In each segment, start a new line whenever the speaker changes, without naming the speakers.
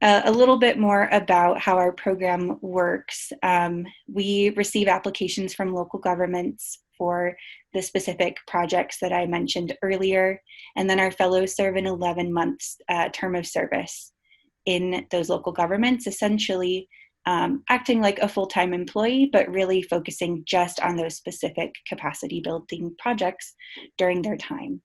a little bit more about how our program works. We receive applications from local governments for the specific projects that I mentioned earlier, and then our fellows serve an 11 months term of service in those local governments, essentially acting like a full-time employee, but really focusing just on those specific capacity building projects during their time.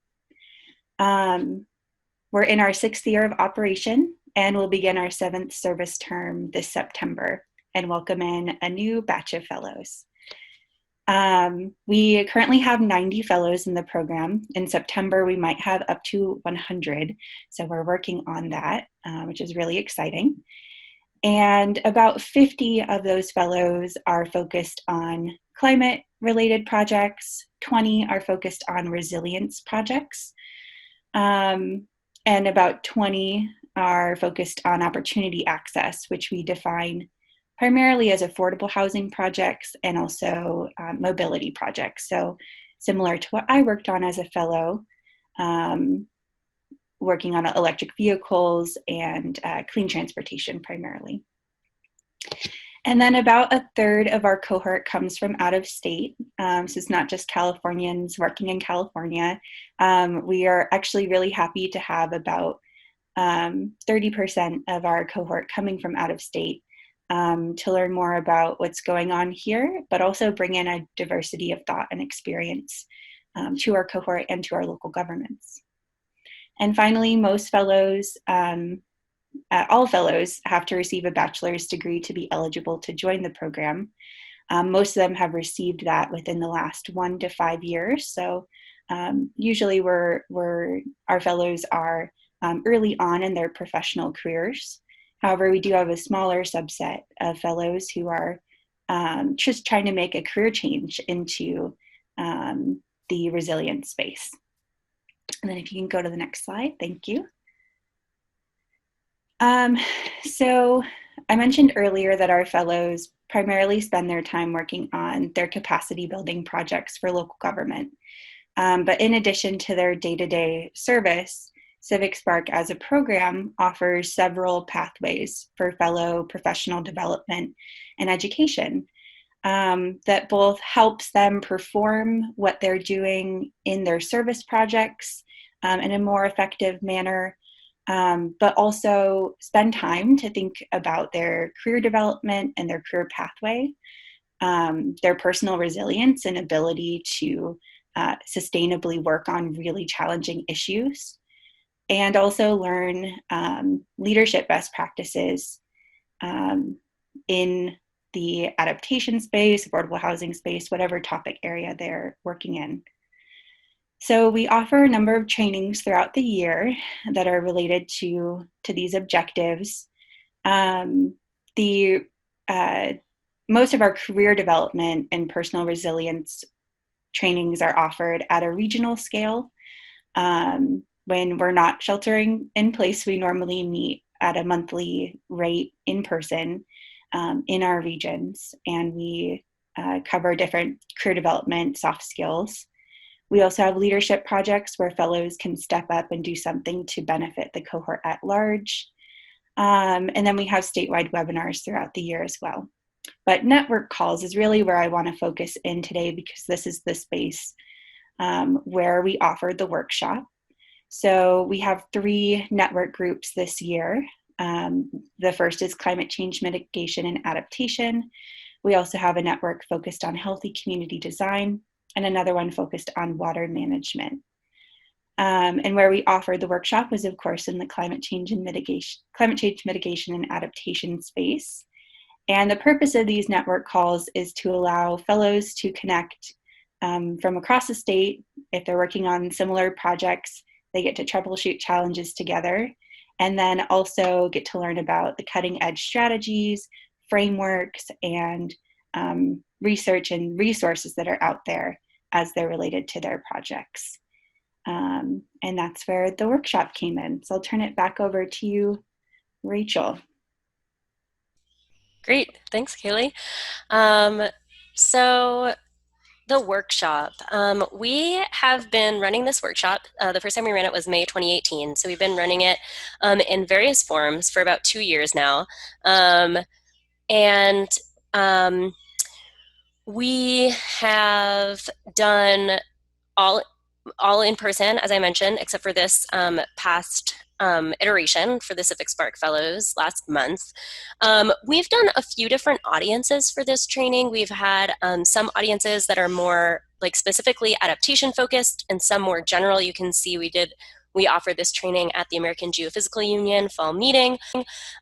We're in our 6th year of operation, and we'll begin our 7th service term this September and welcome in a new batch of fellows. We currently have 90 fellows in the program. In September, we might have up to 100, so we're working on that, which is really exciting. And about 50 of those fellows are focused on climate-related projects, 20 are focused on resilience projects, and about 20 are focused on opportunity access, which we define primarily as affordable housing projects and also mobility projects. So similar to what I worked on as a fellow, working on electric vehicles and clean transportation primarily. And then about a third of our cohort comes from out of state. So it's not just Californians working in California. We are actually really happy to have about 30% of our cohort coming from out of state to learn more about what's going on here, but also bring in a diversity of thought and experience to our cohort and to our local governments. And finally, most fellows, all fellows have to receive a bachelor's degree to be eligible to join the program. Most of them have received that within the last 1 to 5 years. So usually our fellows are early on in their professional careers. However, we do have a smaller subset of fellows who are just trying to make a career change into the resilience space. And then if you can go to the next slide, thank you. So I mentioned earlier that our fellows primarily spend their time working on their capacity building projects for local government. But in addition to their day-to-day service, CivicSpark as a program offers several pathways for fellow professional development and education that both helps them perform what they're doing in their service projects in a more effective manner, but also spend time to think about their career development and their career pathway, their personal resilience and ability to sustainably work on really challenging issues, and also learn leadership best practices in the adaptation space, affordable housing space, whatever topic area they're working in. So we offer a number of trainings throughout the year that are related to these objectives. Most of our career development and personal resilience trainings are offered at a regional scale. When we're not sheltering in place, we normally meet at a monthly rate in person in our regions, and we cover different career development, soft skills. We also have leadership projects where fellows can step up and do something to benefit the cohort at large. And then we have statewide webinars throughout the year as well. But network calls is really where I want to focus in today, because this is the space where we offer the workshop. So we have 3 network groups this year. The first is climate change mitigation and adaptation. We also have a network focused on healthy community design, and another one focused on water management. And where we offered the workshop was, of course, in the climate change mitigation and adaptation space. And the purpose of these network calls is to allow fellows to connect from across the state. If they're working on similar projects, they get to troubleshoot challenges together, and then also get to learn about the cutting edge strategies, frameworks, and research and resources that are out there as they're related to their projects. And that's where the workshop came in. So I'll turn it back over to you, Rachel.
Great, thanks, Kaylee. So The workshop. We have been running this workshop. The first time we ran it was May 2018. So we've been running it in various forms for about 2 years now. Um, and um, we have done all all in person, as I mentioned, except for this past iteration for the CivicSpark Fellows last month. We've done a few different audiences for this training. We've had some audiences that are more like specifically adaptation focused and some more general. You can see we offered this training at the American Geophysical Union fall meeting,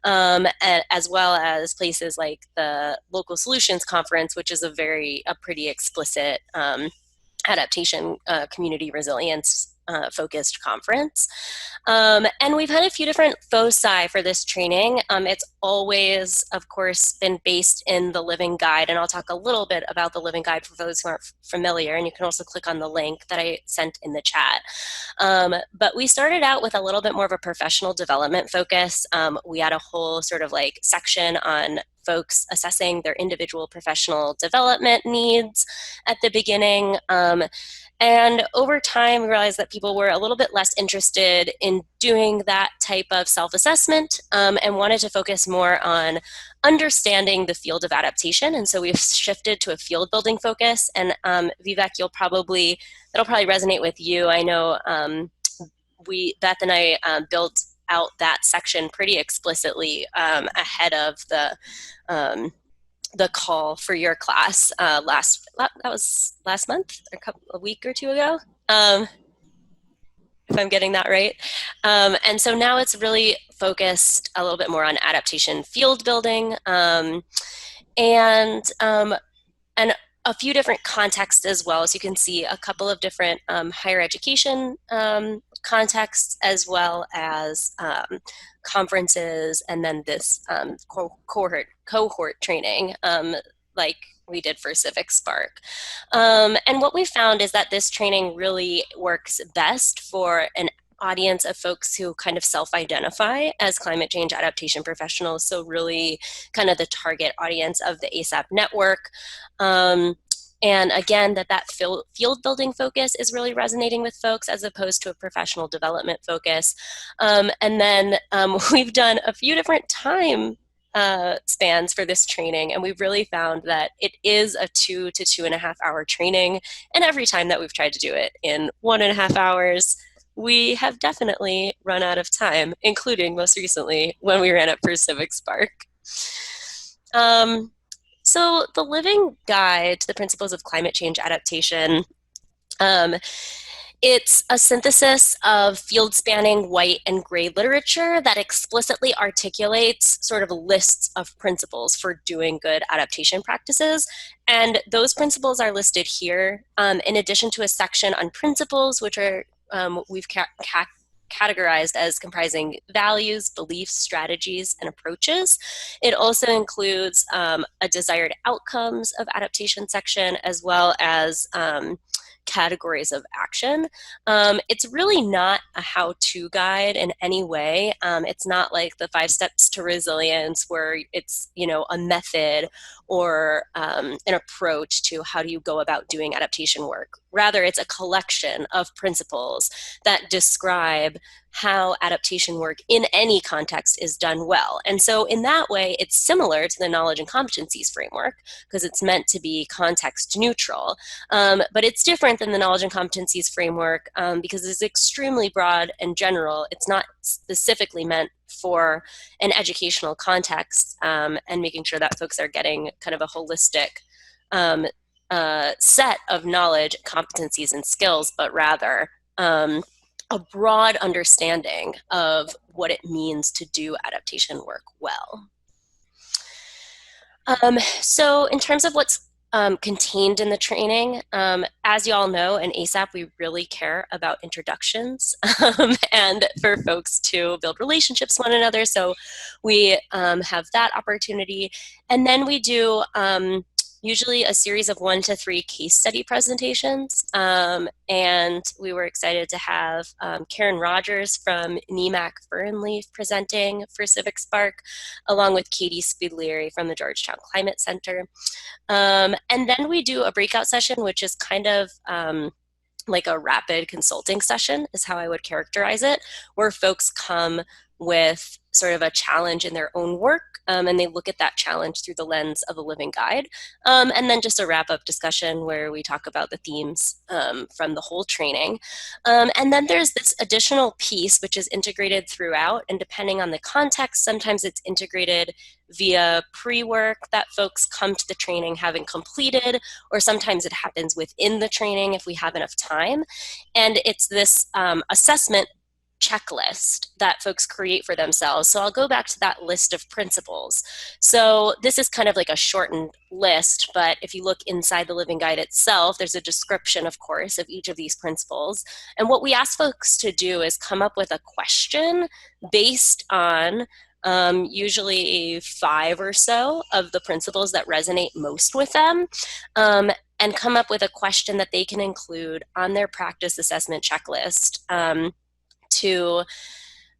as well as places like the Local Solutions Conference, which is a pretty explicit adaptation community resilience focused conference. And we've had a few different foci for this training. It's always, of course, been based in the Living Guide, and I'll talk a little bit about the Living Guide for those who aren't familiar, and you can also click on the link that I sent in the chat. But we started out with a little bit more of a professional development focus. We had a whole sort of like section on folks assessing their individual professional development needs at the beginning. And over time, we realized that people were a little bit less interested in doing that type of self-assessment and wanted to focus more on understanding the field of adaptation. And so we've shifted to a field building focus. And Vivek, that'll probably resonate with you. I know Beth and I built out that section pretty explicitly ahead of the call for your class that was last month, a week or two ago, if I'm getting that right. And so now it's really focused a little bit more on adaptation field building and a few different contexts as well. So you can see a couple of different higher education contexts, as well as conferences, and then this cohort training like we did for CivicSpark. And what we found is that this training really works best for an audience of folks who kind of self-identify as climate change adaptation professionals. So really kind of the target audience of the ASAP network. And again, that field building focus is really resonating with folks as opposed to a professional development focus. And then we've done a few different time spans for this training, and we've really found that it is a 2 to 2.5 hour training. And every time that we've tried to do it in 1.5 hours, we have definitely run out of time, including most recently when we ran it for CivicSpark. So the Living Guide to the Principles of Climate Change Adaptation, it's a synthesis of field-spanning white and gray literature that explicitly articulates sort of lists of principles for doing good adaptation practices. And those principles are listed here, in addition to a section on principles, which are we've categorized as comprising values, beliefs, strategies, and approaches. It also includes a desired outcomes of adaptation section, as well as categories of action. It's really not a how-to guide in any way. It's not like the 5 steps to resilience where it's, a method or an approach to how do you go about doing adaptation work. Rather, it's a collection of principles that describe how adaptation work in any context is done well. And so in that way, it's similar to the knowledge and competencies framework because it's meant to be context neutral. But it's different than the knowledge and competencies framework because it's extremely broad and general. It's not specifically meant for an educational context and making sure that folks are getting kind of a holistic set of knowledge, competencies, and skills, but rather a broad understanding of what it means to do adaptation work well. So in terms of what's contained in the training, as you all know, in ASAP, we really care about introductions and for folks to build relationships with one another. So we have that opportunity. And then we do usually a series of 1 to 3 case study presentations. And we were excited to have Karen Rogers from NEMAC Fernleaf presenting for CivicSpark, along with Katie Spudlieri from the Georgetown Climate Center. And then we do a breakout session, which is kind of like a rapid consulting session, is how I would characterize it, where folks come with sort of a challenge in their own work, and they look at that challenge through the lens of a living guide. And then just a wrap-up discussion where we talk about the themes from the whole training. And then there's this additional piece which is integrated throughout, and depending on the context, sometimes it's integrated via pre-work that folks come to the training having completed, or sometimes it happens within the training if we have enough time. And it's this assessment checklist that folks create for themselves. So I'll go back to that list of principles. So this is kind of like a shortened list, but if you look inside the Living Guide itself, there's a description, of course, of each of these principles. And what we ask folks to do is come up with a question based on usually 5 or so of the principles that resonate most with them, and come up with a question that they can include on their practice assessment checklist to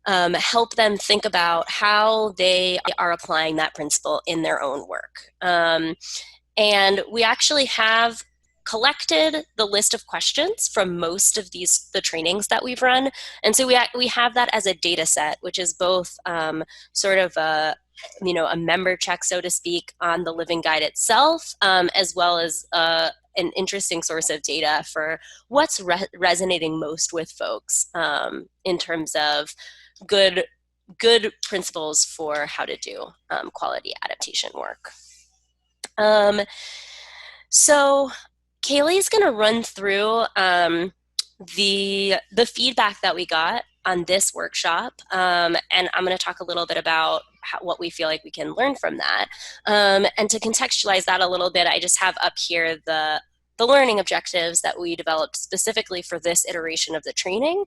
help them think about how they are applying that principle in their own work. And we actually have collected the list of questions from most of the trainings that we've run. And so we have that as a data set, which is both sort of a member check, so to speak, on the Living Guide itself, as well as an interesting source of data for what's resonating most with folks in terms of good principles for how to do quality adaptation work. So Kaylee's going to run through the feedback that we got on this workshop, and I'm going to talk a little bit about what we feel like we can learn from that. And to contextualize that a little bit, I just have up here the learning objectives that we developed specifically for this iteration of the training.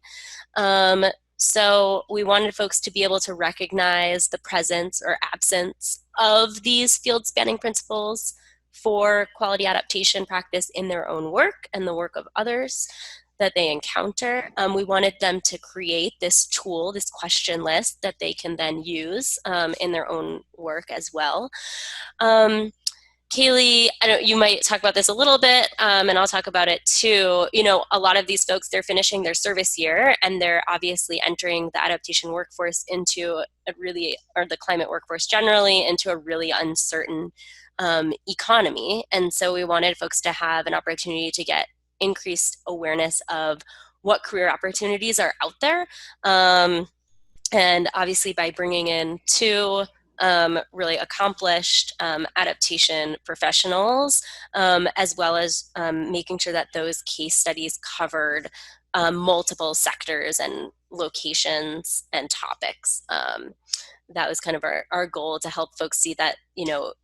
So we wanted folks to be able to recognize the presence or absence of these field spanning principles for quality adaptation practice in their own work and the work of others that they encounter. We wanted them to create this tool, this question list that they can then use in their own work as well. Kaylee, I know you might talk about this a little bit, and I'll talk about it too. A lot of these folks, they're finishing their service year, and they're obviously entering the adaptation workforce into or the climate workforce generally, into a really uncertain economy. And so we wanted folks to have an opportunity to get increased awareness of what career opportunities are out there. And obviously by bringing in 2 really accomplished adaptation professionals, as well as making sure that those case studies covered multiple sectors and locations and topics. That was kind of our goal, to help folks see that,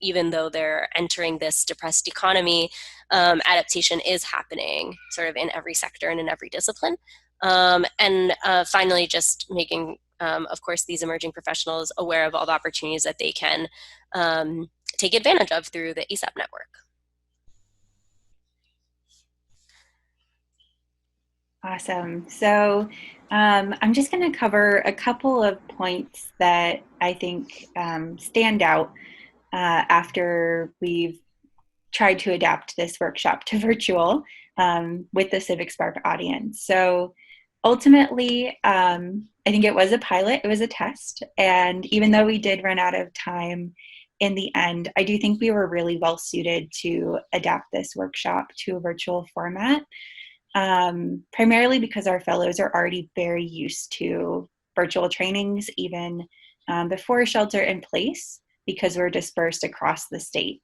even though they're entering this depressed economy, adaptation is happening sort of in every sector and in every discipline. And finally, just making of course, these emerging professionals aware of all the opportunities that they can take advantage of through the ASAP network.
Awesome. So I'm just going to cover a couple of points that I think stand out after we've tried to adapt this workshop to virtual with the CivicSpark audience. So ultimately, I think it was a pilot, it was a test, and even though we did run out of time in the end, I do think we were really well suited to adapt this workshop to a virtual format, primarily because our fellows are already very used to virtual trainings, even before shelter in place, because we're dispersed across the state.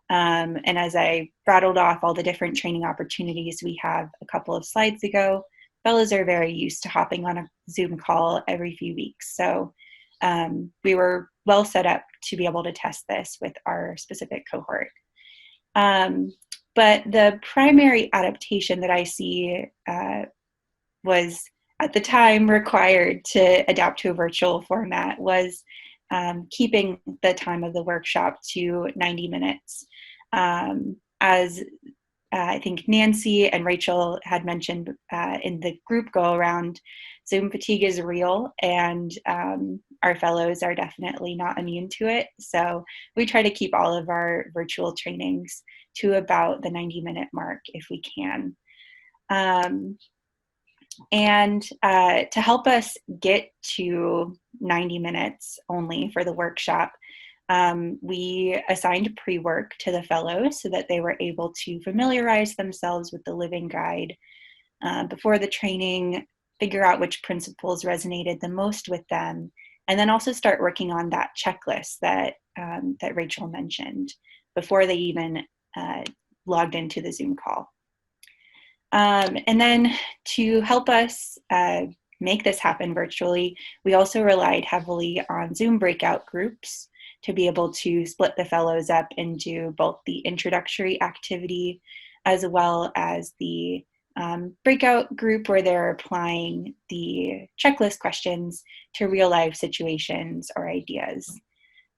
And as I rattled off all the different training opportunities we have a couple of slides ago, fellows are very used to hopping on a Zoom call every few weeks. So we were well set up to be able to test this with our specific cohort. But the primary adaptation that I see was at the time required to adapt to a virtual format was keeping the time of the workshop to 90 minutes. As I think Nancy and Rachel had mentioned in the group go around, Zoom fatigue is real, and our fellows are definitely not immune to it. So we try to keep all of our virtual trainings to about the 90-minute mark if we can. And to help us get to 90 minutes only for the workshop, we assigned pre-work to the fellows so that they were able to familiarize themselves with the living guide before the training, figure out which principles resonated the most with them, and then also start working on that checklist that, that Rachel mentioned before they even logged into the Zoom call. And then to help us make this happen virtually, we also relied heavily on Zoom breakout groups to be able to split the fellows up into both the introductory activity as well as the breakout group where they're applying the checklist questions to real life situations or ideas.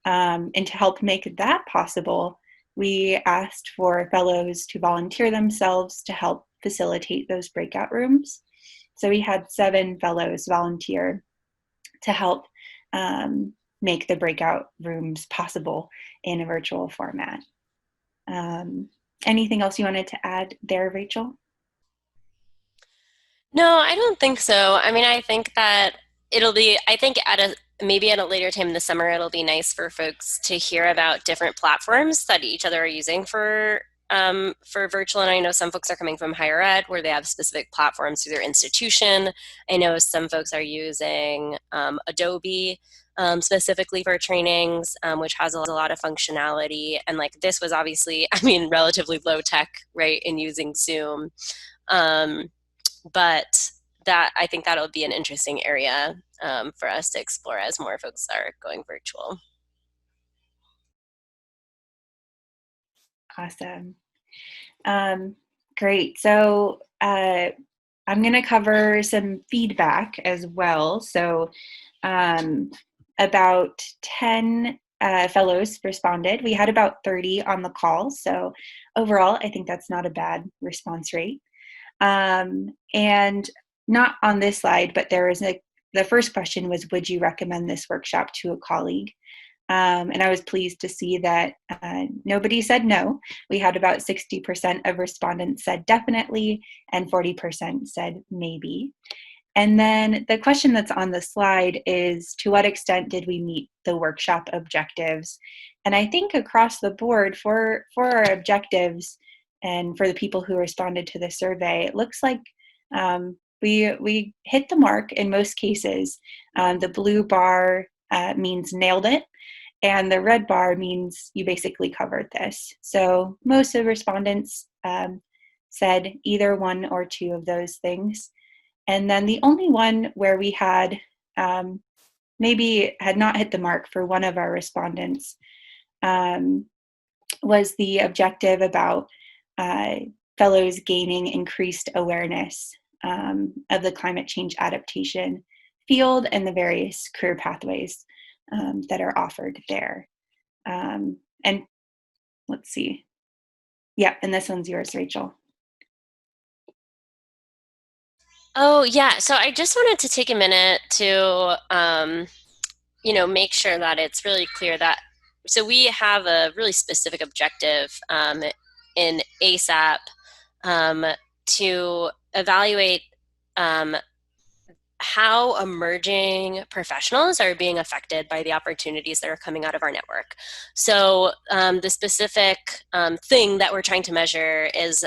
And to help make that possible, we asked for fellows to volunteer themselves to help facilitate those breakout rooms. So we had 7 fellows volunteer to help make the breakout rooms possible in a virtual format. Anything else you wanted to add there, Rachel?
No, I don't think so. I mean, I think that I think maybe at a later time in the summer, it'll be nice for folks to hear about different platforms that each other are using for virtual. And I know some folks are coming from higher ed where they have specific platforms through their institution. I know some folks are using Adobe specifically for trainings, which has a lot of functionality. And like this was obviously, I mean, relatively low tech, right, in using Zoom. But that I think that'll be an interesting area for us to explore as more folks are going virtual.
Awesome. Great. So I'm going to cover some feedback as well. So about 10 fellows responded. We had about 30 on the call. So overall, I think that's not a bad response rate. And not on this slide, but there was the first question was, would you recommend this workshop to a colleague? And I was pleased to see that nobody said no. We had about 60% of respondents said definitely, and 40% said maybe. And then the question that's on the slide is, to what extent did we meet the workshop objectives? And I think across the board for our objectives and for the people who responded to the survey, it looks like we hit the mark in most cases. The blue bar means nailed it, and the red bar means you basically covered this. So most of the respondents said either one or two of those things. And then the only one where we had maybe had not hit the mark for one of our respondents was the objective about fellows gaining increased awareness of the climate change adaptation field and the various career pathways that are offered there. And let's see. Yeah, and this one's yours, Rachel.
Oh, yeah. So I just wanted to take a minute to, make sure that it's really clear that, so we have a really specific objective in ASAP to evaluate how emerging professionals are being affected by the opportunities that are coming out of our network. So the specific thing that we're trying to measure is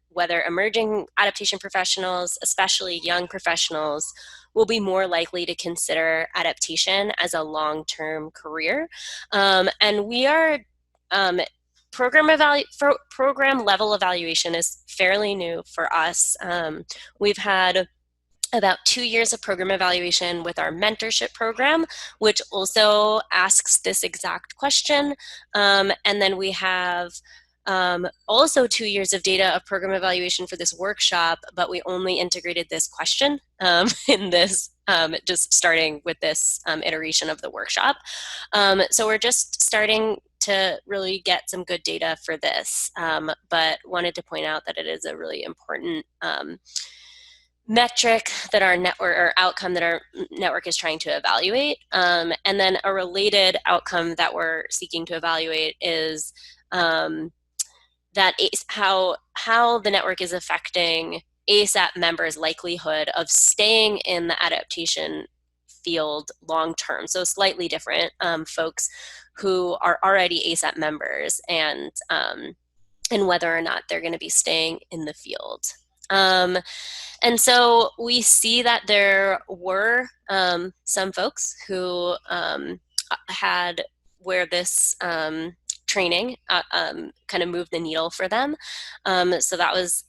whether emerging adaptation professionals, especially young professionals, will be more likely to consider adaptation as a long-term career. And we are program level evaluation is fairly new for us. We've had about 2 years of program evaluation with our mentorship program, which also asks this exact question. And then we have also 2 years of data of program evaluation for this workshop, but we only integrated this question in this, just starting with this iteration of the workshop. So we're just starting to really get some good data for this, but wanted to point out that it is a really important metric that our network, or outcome that our network is trying to evaluate. And then a related outcome that we're seeking to evaluate is that how the network is affecting ASAP members' likelihood of staying in the adaptation field long term. So slightly different, folks who are already ASAP members and whether or not they're going to be staying in the field. And so we see that there were some folks who had where this training kind of moved the needle for them. So that was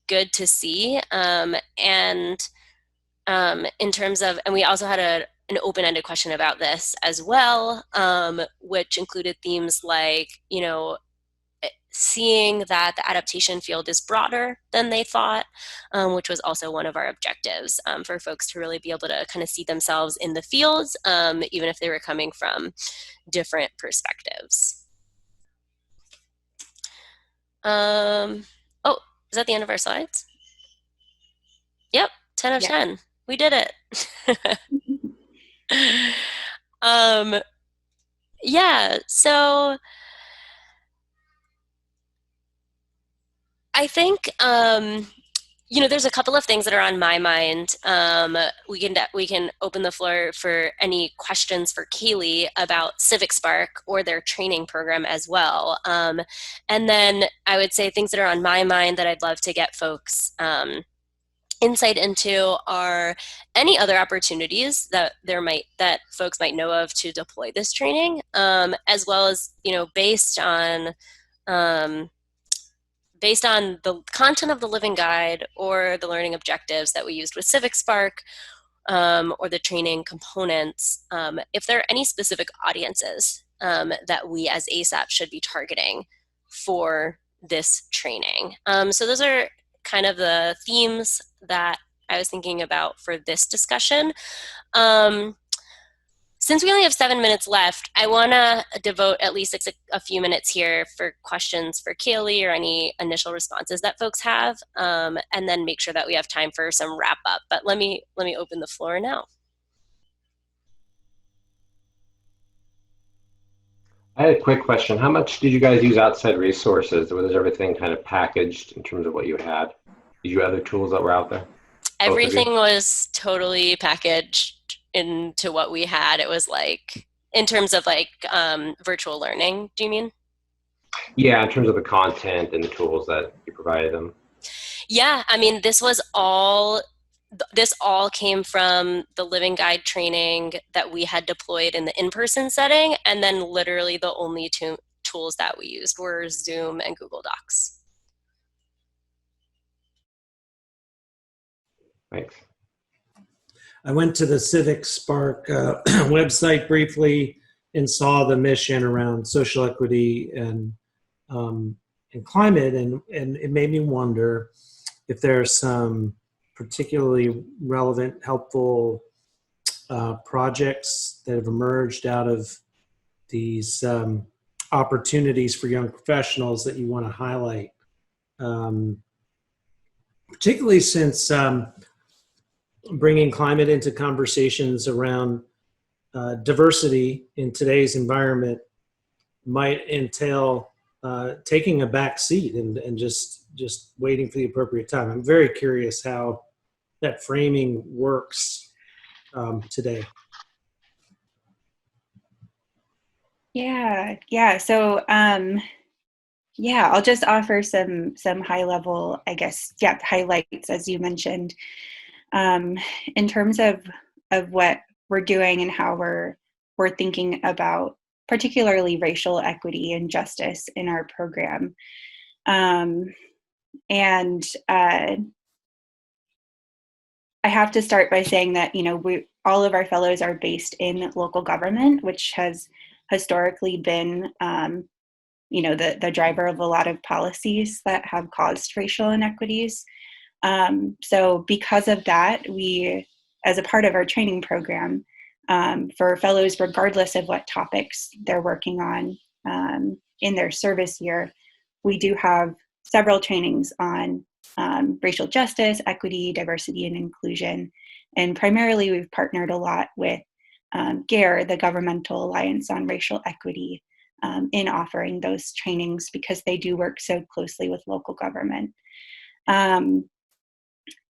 good to see. And in terms of, and we also had an open-ended question about this as well, which included themes like, seeing that the adaptation field is broader than they thought, which was also one of our objectives, for folks to really be able to kind of see themselves in the fields, even if they were coming from different perspectives. Oh, is that the end of our slides? Yep, 10 of 10. We did it. Yeah, so I think, there's a couple of things that are on my mind. We can open the floor for any questions for Kaylee about CivicSpark or their training program as well. And then I would say things that are on my mind that I'd love to get folks insight into are any other opportunities that folks might know of to deploy this training, as well as based on the content of the Living Guide or the learning objectives that we used with CivicSpark, or the training components, if there are any specific audiences that we as ASAP should be targeting for this training. So those are kind of the themes that I was thinking about for this discussion. Since we only have 7 minutes left, I want to devote at least a few minutes here for questions for Kaylee or any initial responses that folks have, and then make sure that we have time for some wrap up. But let me open the floor now.
I had a quick question. How much did you guys use outside resources? Was everything kind of packaged in terms of what you had? Did you have other tools that were out there?
Everything was totally packaged into what we had. It was like, in terms of like virtual learning, do you mean?
Yeah, in terms of the content and the tools that you provided them.
Yeah, I mean, this all came from the Living Guide training that we had deployed in the in-person setting, and then literally the only two tools that we used were Zoom and Google Docs.
Thanks.
I went to the CivicSpark website briefly and saw the mission around social equity and climate, and it made me wonder if there are some particularly relevant, helpful projects that have emerged out of these opportunities for young professionals that you want to highlight, particularly since bringing climate into conversations around diversity in today's environment might entail taking a back seat and just waiting for the appropriate time. I'm very curious how that framing works today.
Yeah. So, I'll just offer some high level, highlights, as you mentioned, in terms of what we're doing and how we're thinking about particularly racial equity and justice in our program. And I have to start by saying that, all of our fellows are based in local government, which has historically been, the driver of a lot of policies that have caused racial inequities. So because of that, we, as a part of our training program, for fellows, regardless of what topics they're working on, in their service year, we do have several trainings on racial justice, equity, diversity, and inclusion. And primarily, we've partnered a lot with GARE, the Governmental Alliance on Racial Equity, in offering those trainings because they do work so closely with local government.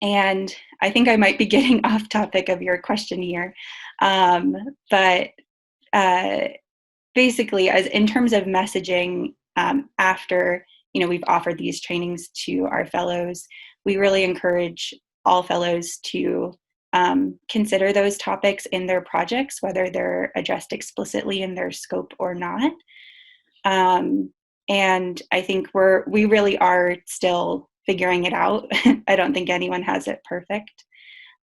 And I think I might be getting off topic of your question here, but basically, as in terms of messaging, after we've offered these trainings to our fellows, we really encourage all fellows to consider those topics in their projects, whether they're addressed explicitly in their scope or not. And I think we really are still figuring it out. I don't think anyone has it perfect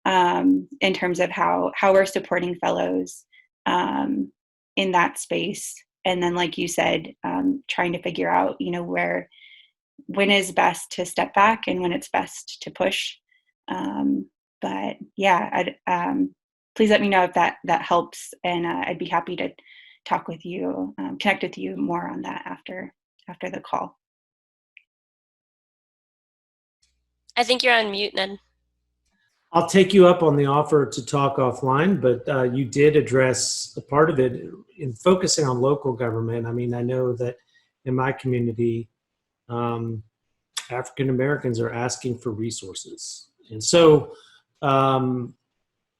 in terms of how we're supporting fellows in that space. And then, like you said, trying to figure out, when is best to step back and when it's best to push. But yeah, please let me know if that helps, and I'd be happy to talk with you, connect with you more on that after the call.
I think you're on mute, Ned.
I'll take you up on the offer to talk offline, but you did address a part of it in focusing on local government. I mean, I know that in my community, African Americans are asking for resources. And so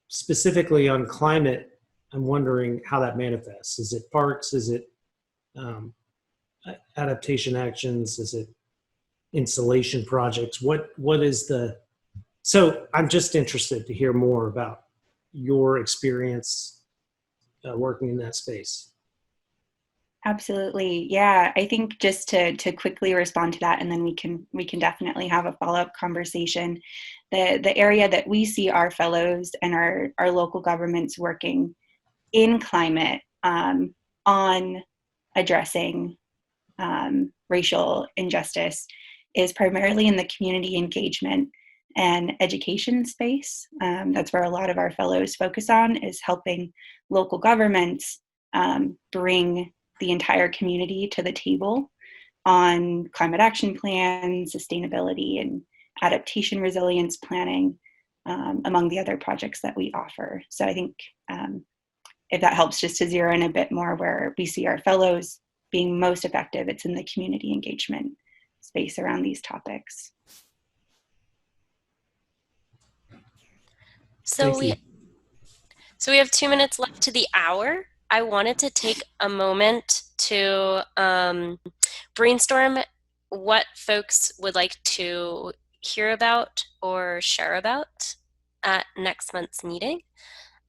specifically on climate, I'm wondering how that manifests. Is it parks? Is it adaptation actions? Is it installation projects? What is the... So I'm just interested to hear more about your experience working in that space.
Absolutely. Yeah, I think just to quickly respond to that, and then we can definitely have a follow-up conversation. The area that we see our fellows and our local governments working in climate on addressing racial injustice is primarily in the community engagement and education space. That's where a lot of our fellows focus on, is helping local governments bring the entire community to the table on climate action plans, sustainability, and adaptation resilience planning, among the other projects that we offer. So I think if that helps, just to zero in a bit more where we see our fellows being most effective, it's in the community engagement space around these topics.
So we have 2 minutes left to the hour. I wanted to take a moment to brainstorm what folks would like to hear about or share about at next month's meeting.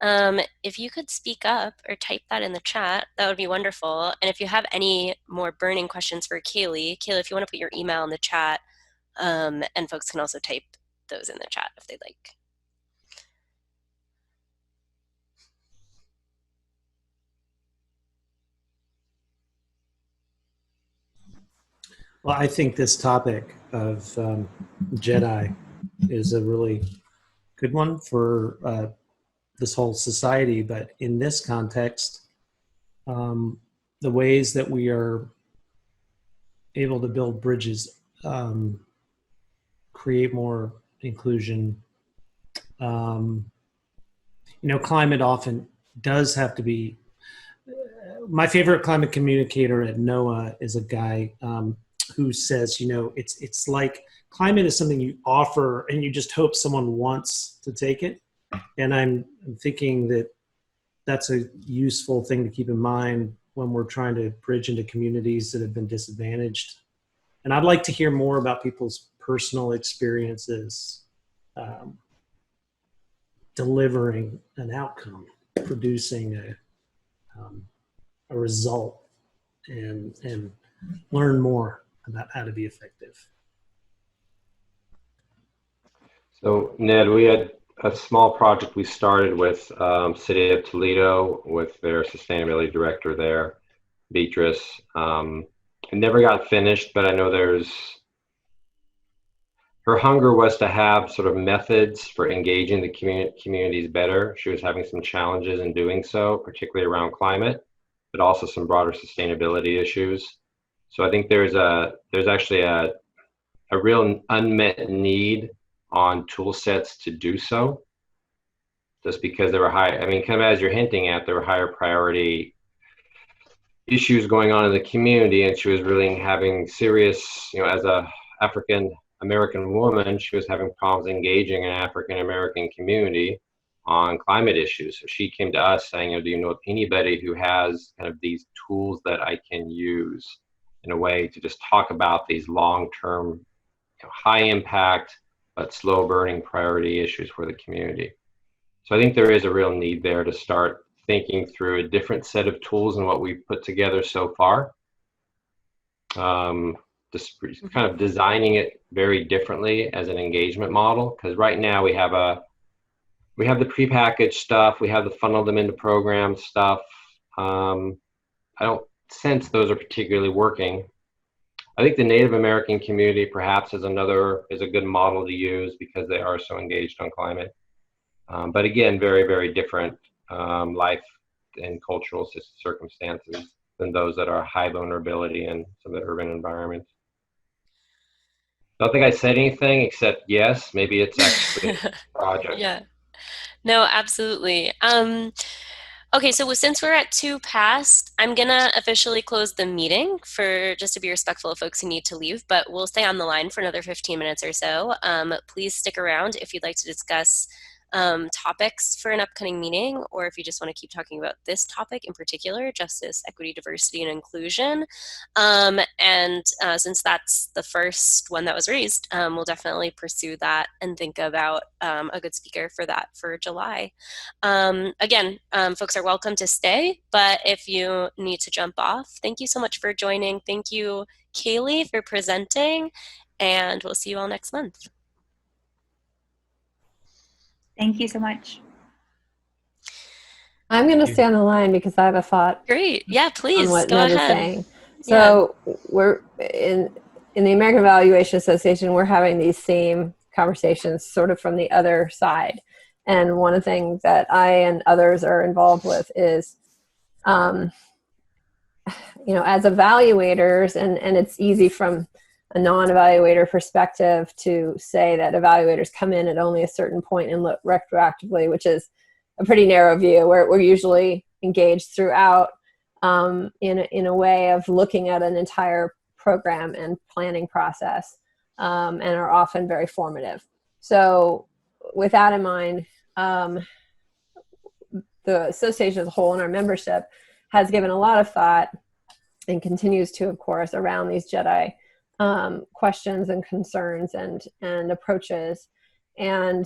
If you could speak up or type that in the chat, that would be wonderful. And if you have any more burning questions for Kaylee, if you want to put your email in the chat, and folks can also type those in the chat if they'd like.
Well, I think this topic of Jedi is a really good one for this whole society, but in this context, the ways that we are able to build bridges, create more inclusion. Climate often does have to be. My favorite climate communicator at NOAA is a guy who says, it's like climate is something you offer and you just hope someone wants to take it. And I'm thinking that that's a useful thing to keep in mind when we're trying to bridge into communities that have been disadvantaged. And I'd like to hear more about people's personal experiences delivering an outcome, producing a result, and learn more about how to be effective.
So Ned, we had a small project we started with City of Toledo with their sustainability director there, Beatrice. It never got finished, but I know her hunger was to have sort of methods for engaging the communities better. She was having some challenges in doing so, particularly around climate. but also some broader sustainability issues. So I think there's actually a real unmet need on tool sets to do so, just because there were kind of as you're hinting at, there were higher priority issues going on in the community, and she was really having serious, as a African American woman, she was having problems engaging an African American community on climate issues. So she came to us saying, do you know anybody who has kind of these tools that I can use in a way to just talk about these long-term, high impact, but slow burning priority issues for the community. So I think there is a real need there to start thinking through a different set of tools than what we've put together so far. Just kind of designing it very differently as an engagement model, because right now we have the prepackaged stuff, we have the funnel them into program stuff. I don't sense those are particularly working. I think the Native American community perhaps is a good model to use because they are so engaged on climate. But again, very, very different life and cultural circumstances than those that are high vulnerability in some of the urban environments. I don't think I said anything except yes, maybe it's actually a project.
Yeah. No, absolutely. Okay, so since we're at 2 past, I'm gonna officially close the meeting just to be respectful of folks who need to leave, but we'll stay on the line for another 15 minutes or so. Please stick around if you'd like to discuss topics for an upcoming meeting, or if you just want to keep talking about this topic in particular, justice, equity, diversity, and inclusion. Since that's the first one that was raised, we'll definitely pursue that and think about a good speaker for that for July. Again, folks are welcome to stay, but if you need to jump off, thank you so much for joining. Thank you, Kaylee, for presenting, and we'll see you all next month.
Thank you so much.
I'm going to stay on the line because I have a thought.
Great. Yeah, please
on what
go
Ned
ahead.
is saying. So we're in the American Evaluation Association, we're having these same conversations sort of from the other side. And one of the things that I and others are involved with is, as evaluators, and it's easy from a non-evaluator perspective to say that evaluators come in at only a certain point and look retroactively, which is a pretty narrow view. We're usually engaged throughout in a way of looking at an entire program and planning process, and are often very formative. So with that in mind, the association as a whole and our membership has given a lot of thought and continues to, of course, around these JEDI questions and concerns and approaches. And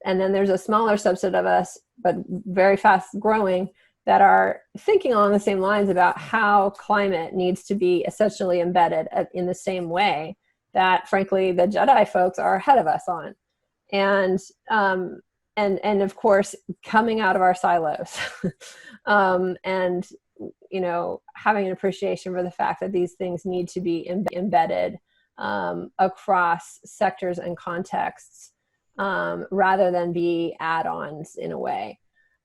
then there's a smaller subset of us, but very fast growing, that are thinking along the same lines about how climate needs to be essentially embedded in the same way that, frankly, the JEDI folks are ahead of us on. And of course, coming out of our silos and having an appreciation for the fact that these things need to be embedded across sectors and contexts, rather than be add-ons in a way,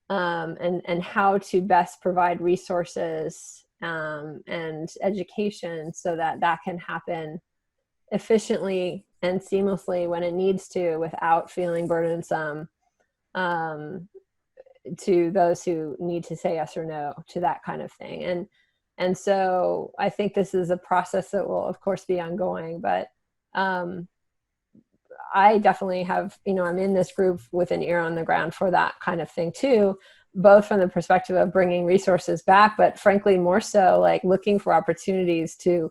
and how to best provide resources and education so that can happen efficiently and seamlessly when it needs to, without feeling burdensome to those who need to say yes or no to that kind of thing. And so I think this is a process that will, of course, be ongoing, but I definitely have, I'm in this group with an ear on the ground for that kind of thing too, both from the perspective of bringing resources back, but frankly, more so like looking for opportunities to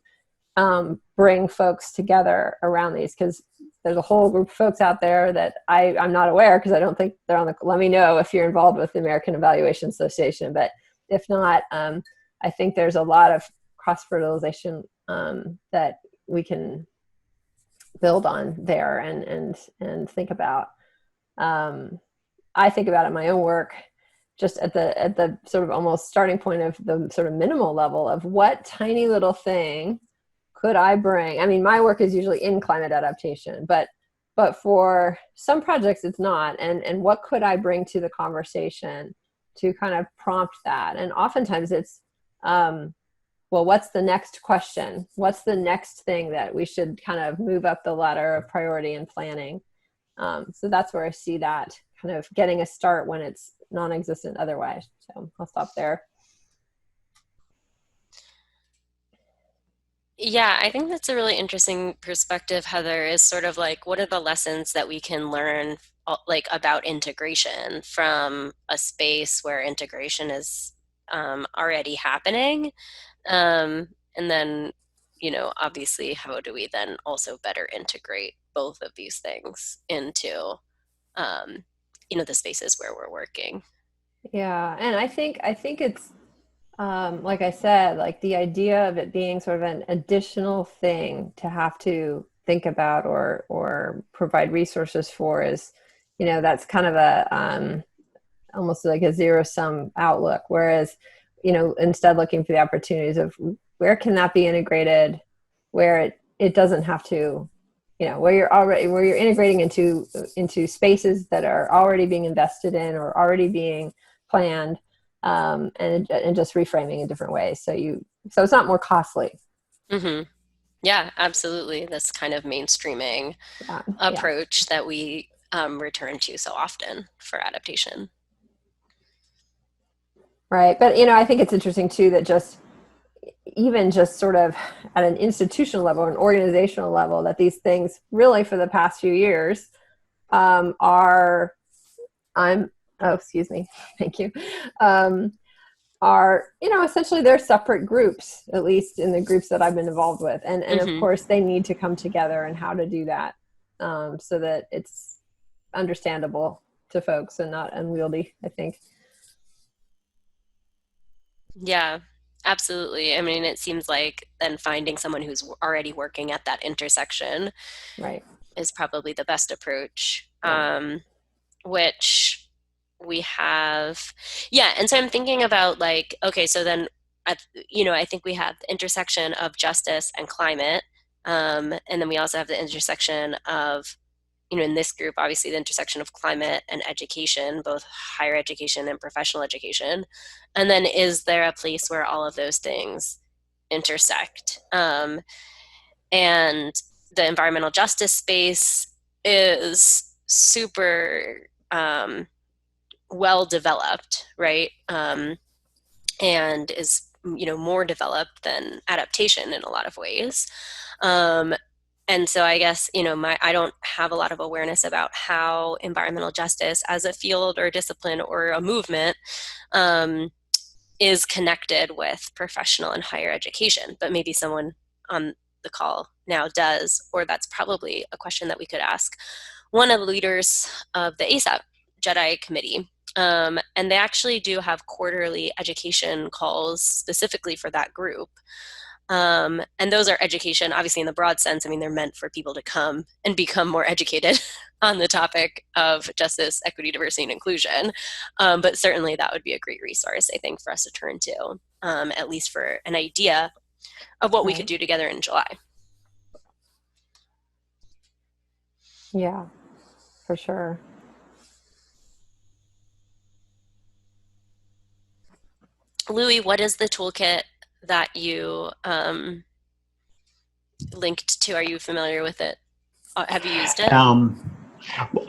bring folks together around these, because there's a whole group of folks out there that I'm not aware, because I don't think they're on the, let me know if you're involved with the American Evaluation Association, but if not, I think there's a lot of cross-fertilization that we can build on there and think about. I think about it in my own work, just at the sort of almost starting point of the sort of minimal level of what tiny little thing could I bring? I mean, my work is usually in climate adaptation, but for some projects it's not. And what could I bring to the conversation to kind of prompt that? And oftentimes it's well, what's the next question? What's the next thing that we should kind of move up the ladder of priority and planning? So that's where I see that kind of getting a start when it's non-existent otherwise. So I'll stop there.
Yeah, I think that's a really interesting perspective, Heather, is sort of like, what are the lessons that we can learn like about integration from a space where integration is already happening? And then, obviously, how do we then also better integrate both of these things into, the spaces where we're working?
Yeah, and I think it's like I said, like the idea of it being sort of an additional thing to have to think about or provide resources for is, that's kind of a almost like a zero-sum outlook. Whereas, instead looking for the opportunities of where can that be integrated, where it doesn't have to, where you're integrating into spaces that are already being invested in or already being planned, and just reframing in different ways. So it's not more costly.
Mm-hmm. Yeah, absolutely. This kind of mainstreaming approach that we return to so often for adaptation.
Right. But, I think it's interesting too that even just sort of at an institutional level, an organizational level, that these things really for the past few years thank you, are, essentially they're separate groups, at least in the groups that I've been involved with. And of course they need to come together, and how to do that so that it's understandable to folks and not unwieldy, I think.
Yeah, absolutely. I mean, it seems like then finding someone who's already working at that intersection is probably the best approach, which we have. Yeah, and so I'm thinking about like, okay, so then, I think we have the intersection of justice and climate, and then we also have the intersection of, in this group, obviously the intersection of climate and education, both higher education and professional education. And then is there a place where all of those things intersect? And the environmental justice space is super well developed, right? And is, more developed than adaptation in a lot of ways. And so I guess, I don't have a lot of awareness about how environmental justice as a field or discipline or a movement is connected with professional and higher education, but maybe someone on the call now does, or that's probably a question that we could ask one of the leaders of the ASAP JEDI committee. And they actually do have quarterly education calls specifically for that group. And those are education, obviously in the broad sense. I mean, they're meant for people to come and become more educated on the topic of justice, equity, diversity, and inclusion. But certainly that would be a great resource, I think, for us to turn to, at least for an idea of what we could do together in July.
Yeah, for sure.
Louis, what is the toolkit that you linked to? Are you familiar with it? Have you used it?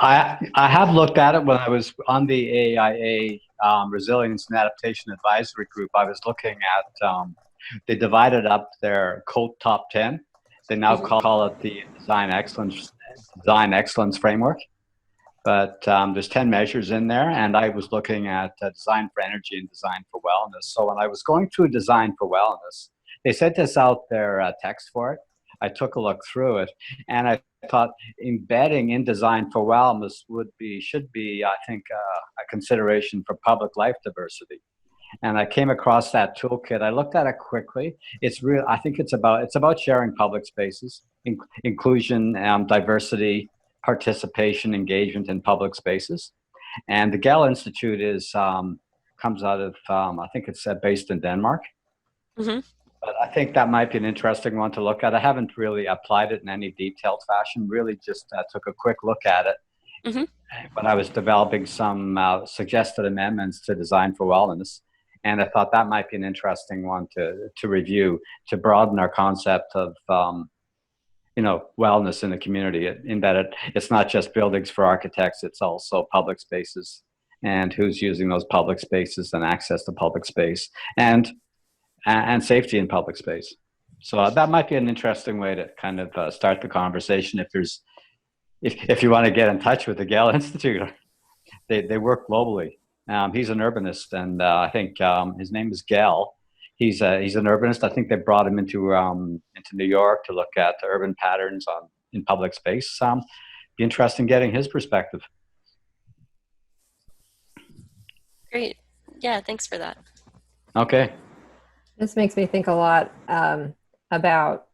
I have looked at it when I was on the AIA Resilience and Adaptation Advisory Group. I was looking at, they divided up their COLT Top 10. They now call it the Design Excellence Framework. But there's 10 measures in there, and I was looking at design for energy and design for wellness. So when I was going through design for wellness, they sent us out their text for it. I took a look through it, and I thought embedding in design for wellness should be, I think, a consideration for public life diversity. And I came across that toolkit. I looked at it quickly. It's real. I think it's about sharing public spaces, inclusion, diversity, participation, engagement in public spaces. And the Gell Institute comes out of, I think it's based in Denmark. Mm-hmm. But I think that might be an interesting one to look at. I haven't really applied it in any detailed fashion, really just took a quick look at it when I was developing some suggested amendments to Design for Wellness. And I thought that might be an interesting one to review, to broaden our concept of wellness in the community, in that it's not just buildings for architects, it's also public spaces, and who's using those public spaces, and access to public space, and safety in public space. So that might be an interesting way to kind of start the conversation. If you want to get in touch with the Gale Institute, they work globally. He's an urbanist, and I think his name is Gale. He's an urbanist. I think they brought him into New York to look at the urban patterns in public space. Be interesting getting his perspective.
Great. Yeah, thanks for that.
Okay.
This makes me think a lot about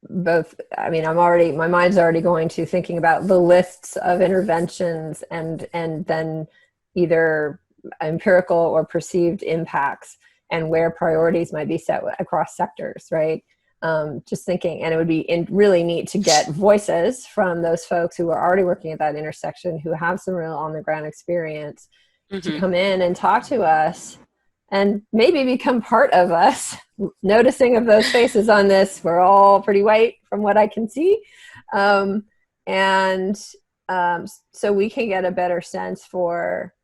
both. I mean, my mind's already going to thinking about the lists of interventions and then either empirical or perceived impacts, and where priorities might be set across sectors, right? Just thinking, and it would be really neat to get voices from those folks who are already working at that intersection, who have some real on the ground experience, to come in and talk to us and maybe become part of us noticing of those faces on this. We're all pretty white from what I can see. So we can get a better sense for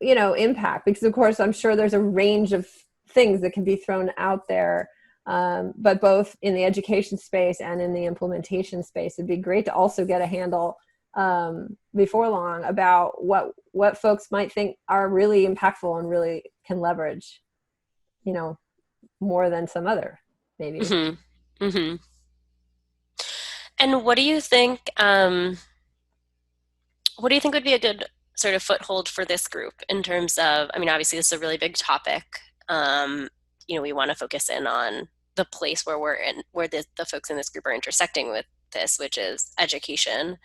impact, because of course I'm sure there's a range of things that can be thrown out there, but both in the education space and in the implementation space, it'd be great to also get a handle before long about what folks might think are really impactful and really can leverage, more than some other, maybe.
Mm-hmm. Mm-hmm. And what do you think would be a good sort of foothold for this group in terms of, I mean, obviously this is a really big topic. We want to focus in on the place where the folks in this group are intersecting with this, which is education.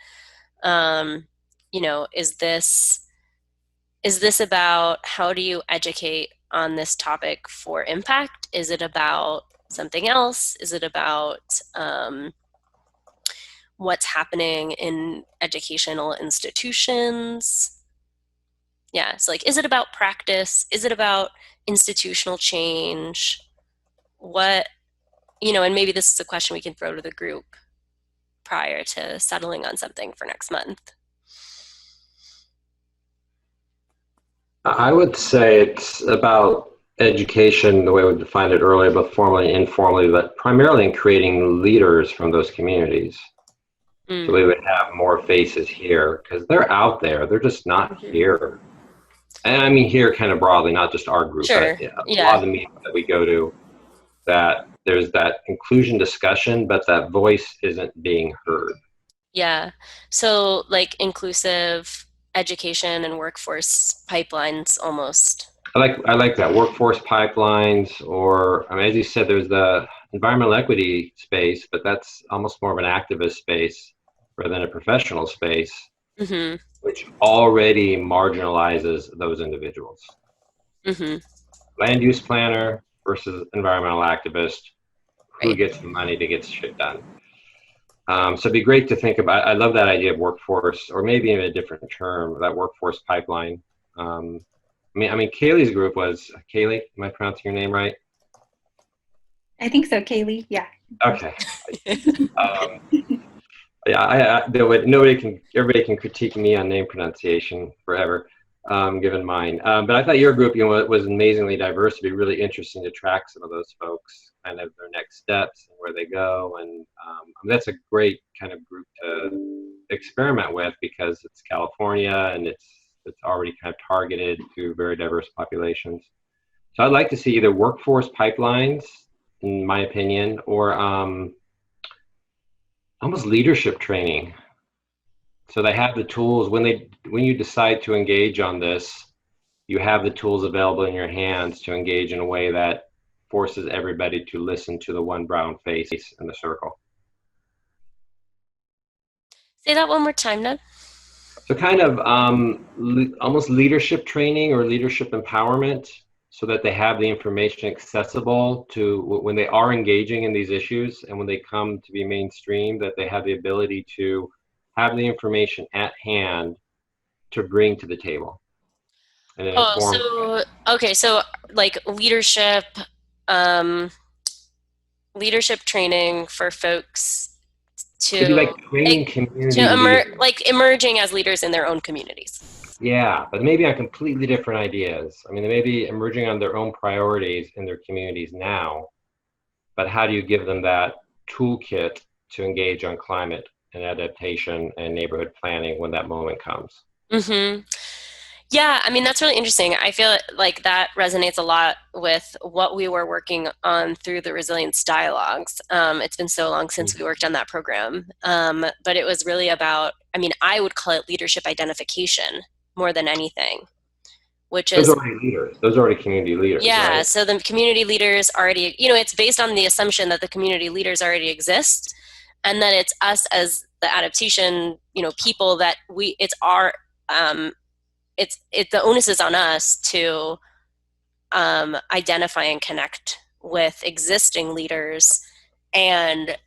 Is this about how do you educate on this topic for impact? Is it about something else? Is it about what's happening in educational institutions? Yeah, so is it about practice? Is it about institutional change? And maybe this is a question we can throw to the group prior to settling on something for next month.
I would say it's about education, the way we defined it earlier, both formally and informally, but primarily in creating leaders from those communities. So we would have more faces here, because they're out there. They're just not here. And I mean here kind of broadly, not just our group,
sure.
But a lot of the meetings that we go to, that there's that inclusion discussion, but that voice isn't being heard.
Yeah. So inclusive education and workforce pipelines almost.
I like that, workforce pipelines, or, I mean, as you said, there's the environmental equity space, but that's almost more of an activist space rather than a professional space, which already marginalizes those individuals. Land use planner versus environmental activist, who gets the money to get shit done. So it'd be great to think about. I love that idea of workforce, or maybe in a different term, that workforce pipeline. I mean, Kaylee's group was, Kaylee, am I pronouncing your name right?
I think so, Kaylee. Yeah.
Okay. Everybody can critique me on name pronunciation forever, given mine. But I thought your group, was amazingly diverse. It'd be really interesting to track some of those folks, kind of their next steps and where they go. And that's a great kind of group to experiment with, because it's California and it's already kind of targeted to very diverse populations. So I'd like to see either workforce pipelines, in my opinion, or almost leadership training. So they have the tools when you decide to engage on this, you have the tools available in your hands to engage in a way that forces everybody to listen to the one brown face in the circle.
Say that one more time, Ned.
So kind of almost leadership training or leadership empowerment, so that they have the information accessible to when they are engaging in these issues, and when they come to be mainstream, that they have the ability to have the information at hand to bring to the table. and an
Oh,
informed.
okay, so like um, leadership training for folks
Maybe
to
like training community leaders.
like emerging as leaders in their own communities.
Yeah, but maybe on completely different ideas. I mean, they may be emerging on their own priorities in their communities now, but how do you give them that toolkit to engage on climate and adaptation and neighborhood planning when that moment comes?
Mm-hmm. Yeah, I mean, that's really interesting. I feel like that resonates a lot with what we were working on through the resilience dialogues. It's been so long since we worked on that program. But it was really about, I mean, I would call it leadership identification more than anything, which
Those
is,
are already leaders. Those are already community leaders,
yeah,
right?
so the community leaders already, it's based on the assumption that the community leaders already exist and that it's us as the adaptation, people that it's our, the onus is on us to identify and connect with existing leaders and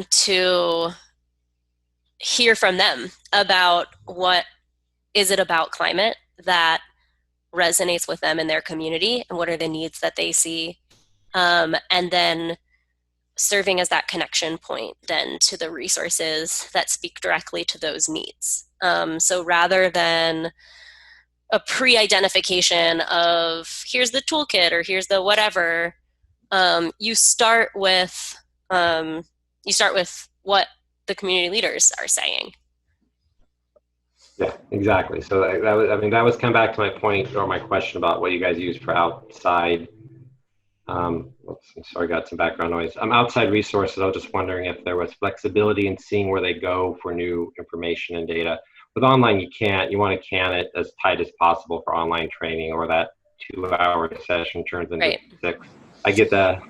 to hear from them about what is it about climate that resonates with them in their community and what are the needs that they see, and then serving as that connection point then to the resources that speak directly to those needs. So rather than a pre-identification of here's the toolkit or here's the whatever, you start with what the community leaders are saying.
Yeah, exactly. So that was, I mean, that was come back to my point or my question about what you guys use for outside. Oops, I'm sorry, got some background noise. Outside resources. I was just wondering if there was flexibility in seeing where they go for new information and data. With online, you can't. You want to can it as tight as possible for online training, or that 2-hour session turns into
Right.
6. I get the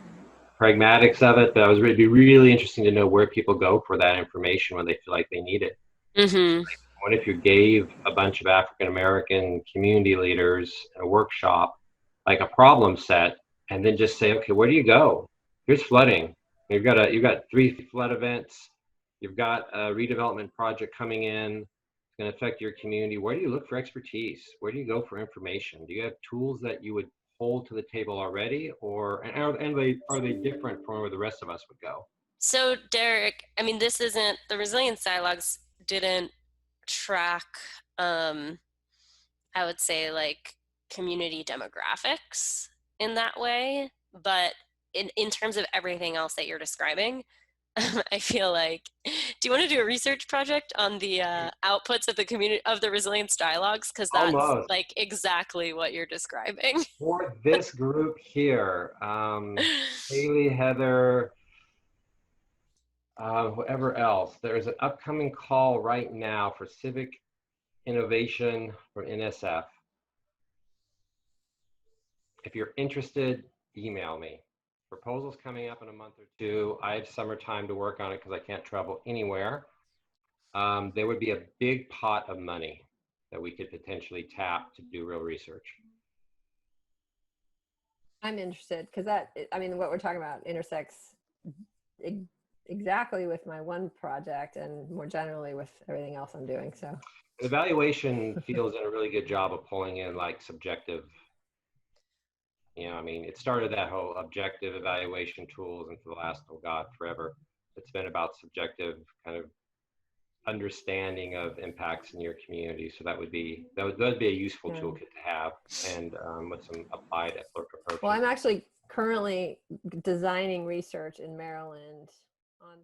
pragmatics of it, but it'd be really interesting to know where people go for that information when they feel like they need it.
Mm-hmm.
What if you gave a bunch of African American community leaders a workshop, like a problem set, and then just say, okay, where do you go? Here's flooding. You've got 3 flood events. You've got a redevelopment project coming in. It's going to affect your community. Where do you look for expertise? Where do you go for information? Do you have tools that you would hold to the table already, or and are they different from where the rest of us would go?
So Derek, I mean, this isn't the resilience dialogues didn't track, I would say, like community demographics in that way, but in terms of everything else that you're describing, I feel like, do you want to do a research project on the outputs of the community of the resilience dialogues? Because that's
Almost.
like exactly what you're describing.
For this group here, Haley, Heather, whoever else, there's an upcoming call right now for civic innovation from NSF. If you're interested, email me. Proposal's coming up in a month or 2. I have summertime to work on it because I can't travel anywhere. There would be a big pot of money that we could potentially tap to do real research.
I'm interested because what we're talking about intersects exactly with my one project and more generally with everything else I'm doing. So
evaluation feels in a really good job of pulling in like subjective, I mean, it started that whole objective evaluation tools, and for the last, oh God, forever, it's been about subjective kind of understanding of impacts in your community. So that would be a useful toolkit to have, and with some applied approaches.
Well, I'm actually currently designing research in Maryland on